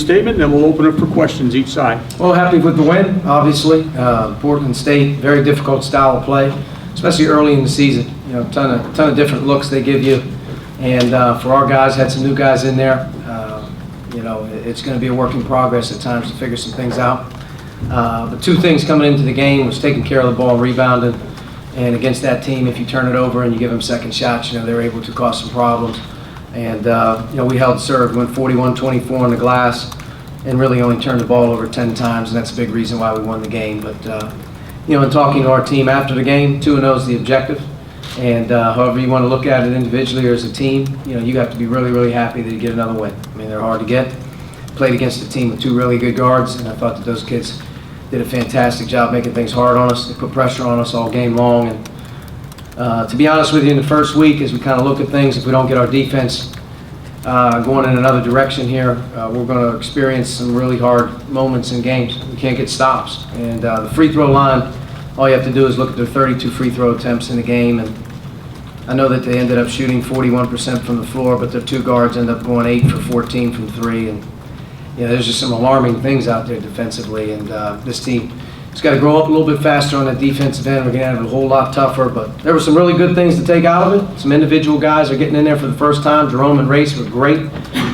statement, and then we'll open it for questions each side. Well, happy with the win, obviously. Portland State, very difficult style of play, especially early in the season. You know, ton of different looks they give you. And for our guys, had some new guys in there. You know, it's going to be a work in progress at times to figure some things out. But two things coming into the game was taking care of the ball, rebounding. And against that team, if you turn it over and you give them second shots, you know, they're able to cause some problems. And, you know, we held serve, went 41-24 on the glass, and really only turned the ball over 10 times, and that's a big reason why we won the game. But, you know, in talking to our team after the game, 2-0 is the objective. And however you want to look at it individually or as a team, you know, you have to be really, really happy that you get another win. I mean, they're hard to get. Played against a team with two really good guards, and I thought that those kids did a fantastic job making things hard on us. They put pressure on us all game long. And to be honest with you, in the first week, as we kind of look at things, if we don't get our defense going in another direction here, we're going to experience some really hard moments in games. We can't get stops. And the free throw line, all you have to do is look at their 32 free throw attempts in the game. And I know that they ended up shooting 41% from the floor, but their two guards end up going 8 for 14 from 3. And you know, there's just some alarming things out there defensively. And this team has got to grow up a little bit faster on that defensive end. We're going to have it a whole lot tougher. But there were some really good things to take out of it. Some individual guys are getting in there for the first time. Jerome and Race were great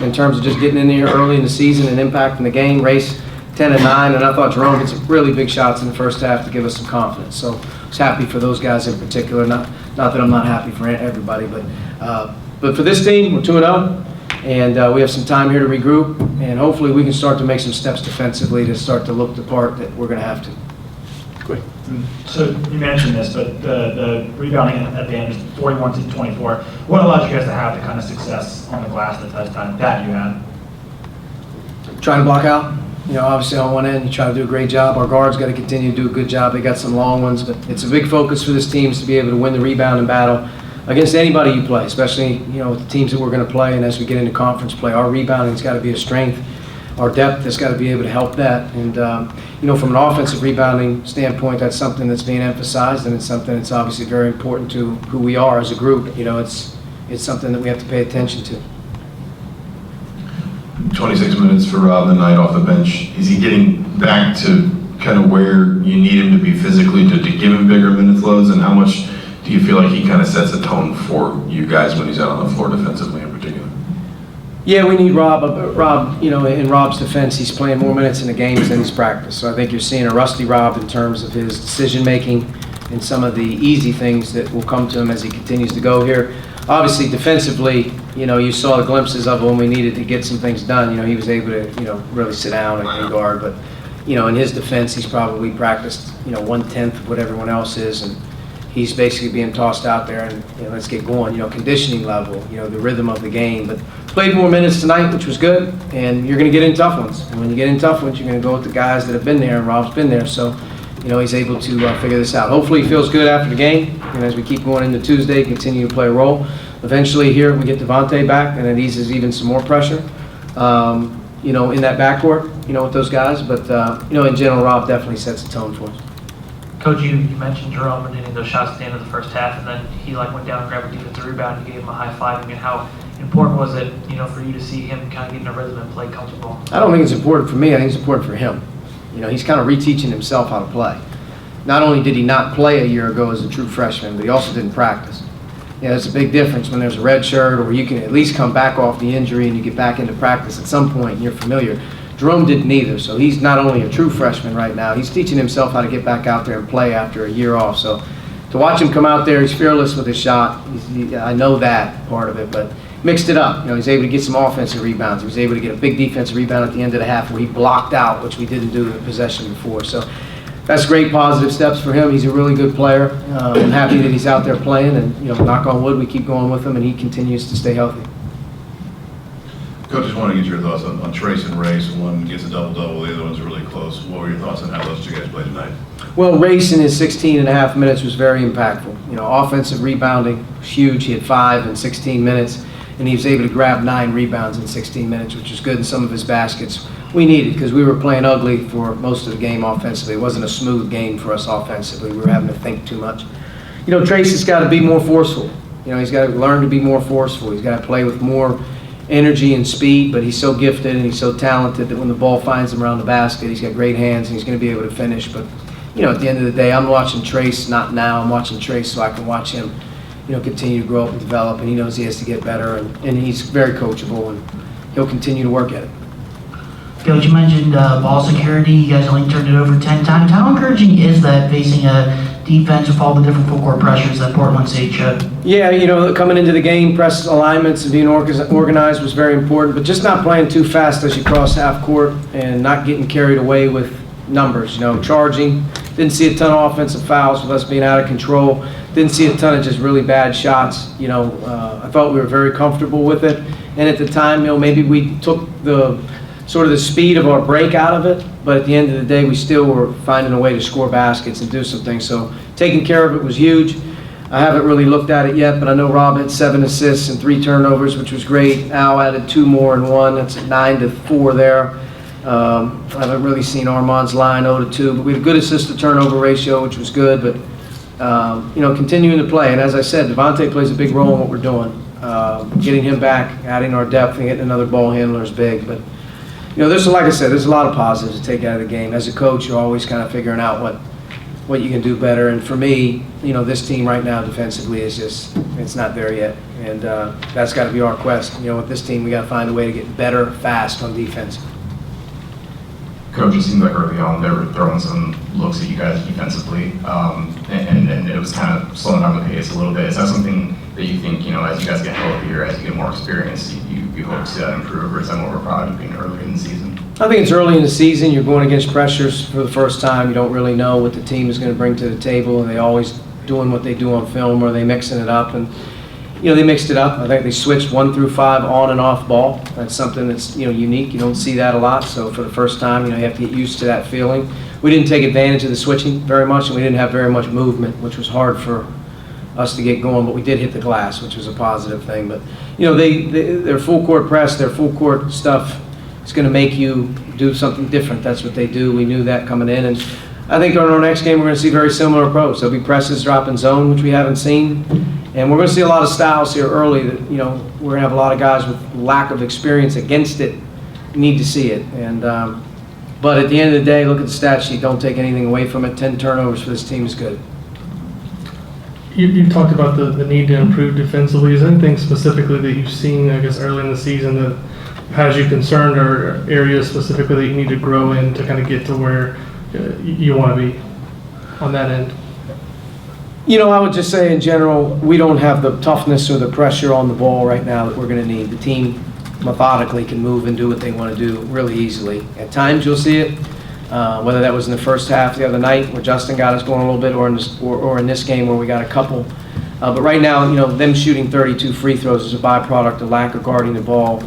in terms of just getting in there early in the season and impacting the game. Race 10 and 9, and I thought Jerome hit some really big shots in the first half to give us some confidence. So I was happy for those guys in particular. Not that I'm not happy for everybody, but for this team, we're 2-0, and we have some time here to regroup, and hopefully we can start to make some steps defensively to start to look the part that we're going to have to. Great. So you mentioned this, but the rebounding at the end is 41-24. What allowed you guys to have the kind of success on the glass, the touchdown that you had? Trying to block out. You know, obviously on one end, you try to do a great job. Our guards got to continue to do a good job. They got some long ones, but it's a big focus for this team is to be able to win the rebounding battle against anybody you play, especially, you know, with the teams that we're going to play. And as we get into conference play, our rebounding's got to be a strength. Our depth has got to be able to help that. And, you know, from an offensive rebounding standpoint, that's something that's being emphasized, and it's something that's obviously very important to who we are as a group. You know, it's something that we have to pay attention to. 26 minutes for Rob tonight off the bench. Is he getting back to kind of where you need him to be physically to give him bigger minutes loads? And how much do you feel like he kind of sets a tone for you guys when he's out on the floor defensively in particular? Yeah, we need Rob. Rob, you know, in Rob's defense, he's playing more minutes in the games than he's practiced. So I think you're seeing a rusty Rob in terms of his decision making and some of the easy things that will come to him as he continues to go here. Obviously, defensively, you know, you saw the glimpses of when we needed to get some things done. You know, he was able to, you know, really sit down and guard. But, you know, in his defense, he's probably practiced, you know, 1/10 of what everyone else is. And he's basically being tossed out there and, you know, let's get going. You know, conditioning level, you know, the rhythm of the game. But played more minutes tonight, which was good. And you're going to get in tough ones. And when you get in tough ones, you're going to go with the guys that have been there. And Rob's been there. So, you know, he's able to figure this out. Hopefully he feels good after the game. And as we keep going into Tuesday, continue to play a role. Eventually here we get Devontae back, and it eases even some more pressure, you know, in that backcourt, you know, with those guys. But, you know, in general, Rob definitely sets the tone for us. Coach, you mentioned Jerome and hitting those shots at the end of the first half, and then he went down and grabbed a defensive rebound. You gave him a high five. I mean, how important was it, you know, for you to see him kind of get in a rhythm and play comfortable? I don't think it's important for me. I think it's important for him. You know, he's kind of reteaching himself how to play. Not only did he not play a year ago as a true freshman, but he also didn't practice. Yeah, there's a big difference when there's a red shirt, or you can at least come back off the injury and you get back into practice at some point and you're familiar. Jerome didn't either, so he's not only a true freshman right now, he's teaching himself how to get back out there and play after a year off. So to watch him come out there, he's fearless with his shot. I know that part of it, but mixed it up. You know, he's able to get some offensive rebounds. He was able to get a big defensive rebound at the end of the half where he blocked out, which we didn't do in the possession before. So that's great positive steps for him. He's a really good player. I'm happy that he's out there playing, and, you know, knock on wood, we keep going with him and he continues to stay healthy. Coach, just want to get your thoughts on Trace and Race. One gets a double-double, the other one's really close. What were your thoughts on how those two guys played tonight? Well, Race in his 16 and a half minutes was very impactful. You know, offensive rebounding was huge. He had 5 in 16 minutes, and he was able to grab 9 rebounds in 16 minutes, which was good in some of his baskets. We needed, because we were playing ugly for most of the game offensively. It wasn't a smooth game for us offensively. We were having to think too much. You know, Trace has got to be more forceful. You know, he's got to learn to be more forceful. He's got to play with more energy and speed, but he's so gifted and he's so talented that when the ball finds him around the basket, he's got great hands and he's going to be able to finish. But, at the end of the day, I'm watching Trace, not now, I'm watching Trace so I can watch him, continue to grow up and develop, and he knows he has to get better, and he's very coachable, and he'll continue to work at it. Coach, you mentioned ball security. You guys only turned it over 10 times. How encouraging is that facing a defense with all the different full court pressures that Portland State showed? Yeah, coming into the game, press alignments and being organized was very important, but just not playing too fast as you cross half court and not getting carried away with numbers, charging. Didn't see a ton of offensive fouls with us being out of control. Didn't see a ton of just really bad shots. I felt we were very comfortable with it. And at the time, maybe we took the sort of the speed of our break out of it, but at the end of the day, we still were finding a way to score baskets and do some things. So taking care of it was huge. I haven't really looked at it yet, but I know Rob had 7 assists and 3 turnovers, which was great. Al added 2 more and 1. That's 9-4 there. I haven't really seen Armand's line 0-2, but we had a good assist-to-turnover ratio, which was good. But continuing to play, and as I said, Devontae plays a big role in what we're doing. Getting him back, adding our depth, and getting another ball handler is big. But there's, like I said, there's a lot of positives to take out of the game. As a coach, you're always kind of figuring out what you can do better. And for me, this team right now defensively is just, it's not there yet. And that's got to be our quest. With this team, we got to find a way to get better fast on defense. Coach, it seemed like early on they were throwing some looks at you guys defensively, and it was kind of slowing down the pace a little bit. Is that something that you think, as you guys get healthier, as you get more experience, you hope to see that improve, or is that what we're probably doing early in the season? I think it's early in the season. You're going against pressures for the first time. You don't really know what the team is going to bring to the table. They always doing what they do on film, or are they mixing it up? And they mixed it up. I think they switched 1 through 5 on and off ball. That's something that's unique. You don't see that a lot. So for the first time, you have to get used to that feeling. We didn't take advantage of the switching very much, and we didn't have very much movement, which was hard for us to get going. But we did hit the glass, which was a positive thing. But their full court press, their full court stuff is going to make you do something different. That's what they do. We knew that coming in, and I think on our next game we're going to see very similar approach. There'll be presses dropping zone, which we haven't seen. And we're going to see a lot of styles here early that, we're going to have a lot of guys with lack of experience against it need to see it. And but at the end of the day, look at the stat sheet. Don't take anything away from it. 10 turnovers for this team is good. You talked about the need to improve defensively. Is there anything specifically that you've seen, I guess, early in the season that has you concerned, or areas specifically that you need to grow in to kind of get to where you want to be on that end? I would just say in general, we don't have the toughness or the pressure on the ball right now that we're going to need. The team methodically can move and do what they want to do really easily. At times you'll see it, whether that was in the first half the other night where Justin got us going a little bit, or in this game where we got a couple. But right now, them shooting 32 free throws is a byproduct of lack of guarding the ball,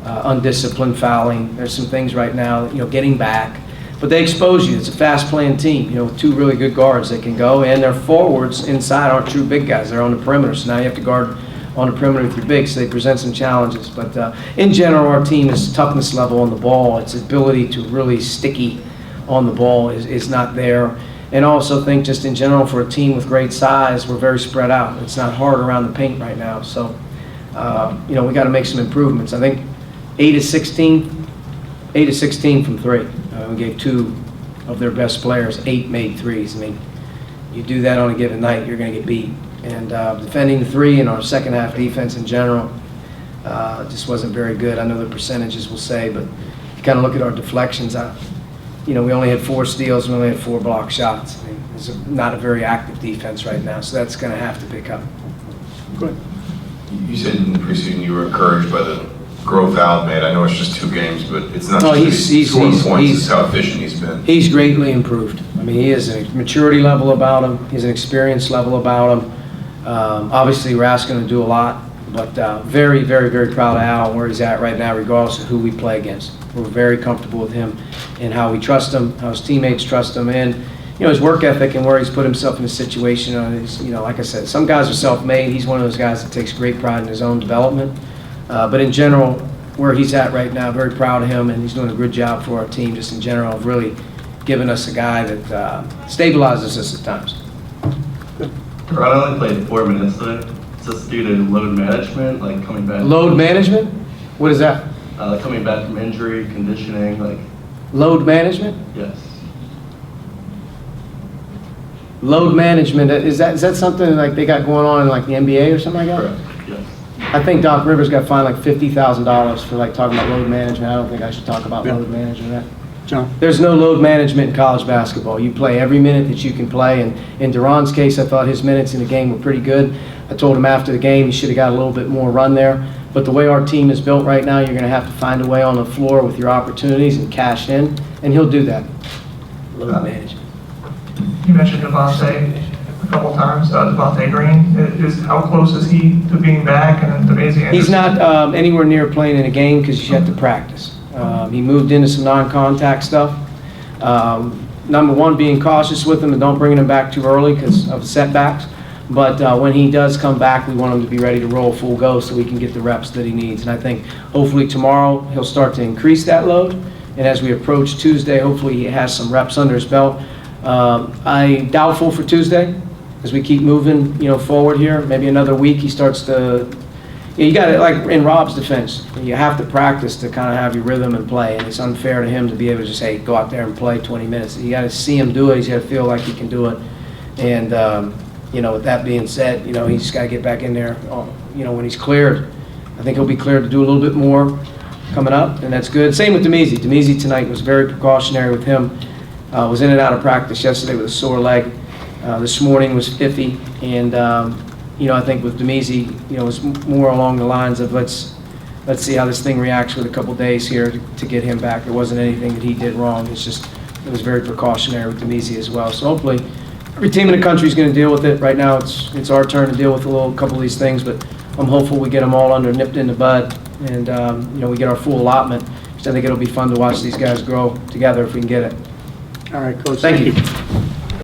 undisciplined fouling. There's some things right now, getting back. But they expose you. It's a fast-playing team, with 2 really good guards that can go, and their forwards inside aren't true big guys. They're on the perimeter, so now you have to guard on the perimeter with your bigs, so they present some challenges. But in general, our team's toughness level on the ball, its ability to really sticky on the ball is not there. And I also think just in general for a team with great size, we're very spread out. It's not hard around the paint right now. So, we got to make some improvements. I think 8 of 16 from 3. We gave 2 of their best players 8 made threes. I mean, you do that on a given night, you're going to get beat. And defending the 3 and our second half defense in general just wasn't very good. I know the percentages will say, but if you kind of look at our deflections, we only had 4 steals, we only had 4 block shots. I mean, it's not a very active defense right now, so that's going to have to pick up. Go ahead. You said in the preseason you were encouraged by the growth Al made. I know it's just 2 games, but it's not No, just he's scoring points, he's- it's how efficient he's been. He's greatly improved. I mean, he has a maturity level about him. He's an experience level about him. Obviously, we're asking him to do a lot, but very, very, very proud of Al and where he's at right now, regardless of who we play against. We're very comfortable with him and how we trust him, how his teammates trust him, and his work ethic and where he's put himself in a situation. Like I said, some guys are self-made. He's one of those guys that takes great pride in his own development. But in general, where he's at right now, very proud of him, and he's doing a good job for our team just in general of really giving us a guy that stabilizes us at times. Toronto only played 4 minutes today. Is this due to load management, like coming back? Load management? What is that? Coming back from injury, conditioning, like, Load management? yes. Load management, is that something like they got going on in like the NBA or something like that? Correct, yes. I think Doc Rivers got fined like $50,000 for like talking about load management. I don't think I should talk about Yeah. load management. John? There's no load management in college basketball. You play every minute that you can play, and in Duran's case, I thought his minutes in the game were pretty good. I told him after the game he should have got a little bit more run there. But the way our team is built right now, you're going to have to find a way on the floor with your opportunities and cash in, and he'll do that. Load management. You mentioned Devontae a couple times, Devontae Green. How close is he to being back, and then Demasi Anderson? He's not anywhere near playing in a game because you have to practice. He moved into some non-contact stuff. Number one, being cautious with him and don't bring him back too early because of setbacks. But when he does come back, we want him to be ready to roll full go so we can get the reps that he needs. And I think hopefully tomorrow he'll start to increase that load. And as we approach Tuesday, hopefully he has some reps under his belt. I'm doubtful for Tuesday as we keep moving, forward here. Maybe another week he starts to. You got to, like in Rob's defense, you have to practice to kind of have your rhythm and play, and it's unfair to him to be able to just, hey, go out there and play 20 minutes. You got to see him do it. He's got to feel like he can do it. And, with that being said, he's just got to get back in there, when he's cleared. I think he'll be cleared to do a little bit more coming up, and that's good. Same with Demasi. Demasi tonight was very precautionary with him. Was in and out of practice yesterday with a sore leg. This morning was iffy, and I think with Demasi, it was more along the lines of let's see how this thing reacts with a couple days here to get him back. There wasn't anything that he did wrong. It was very precautionary with Demasi as well. So hopefully every team in the country is going to deal with it. Right now it's our turn to deal with a couple of these things, but I'm hopeful we get them all nipped in the bud, and we get our full allotment. So I think it'll be fun to watch these guys grow together if we can get it. All right, Coach. Thank you.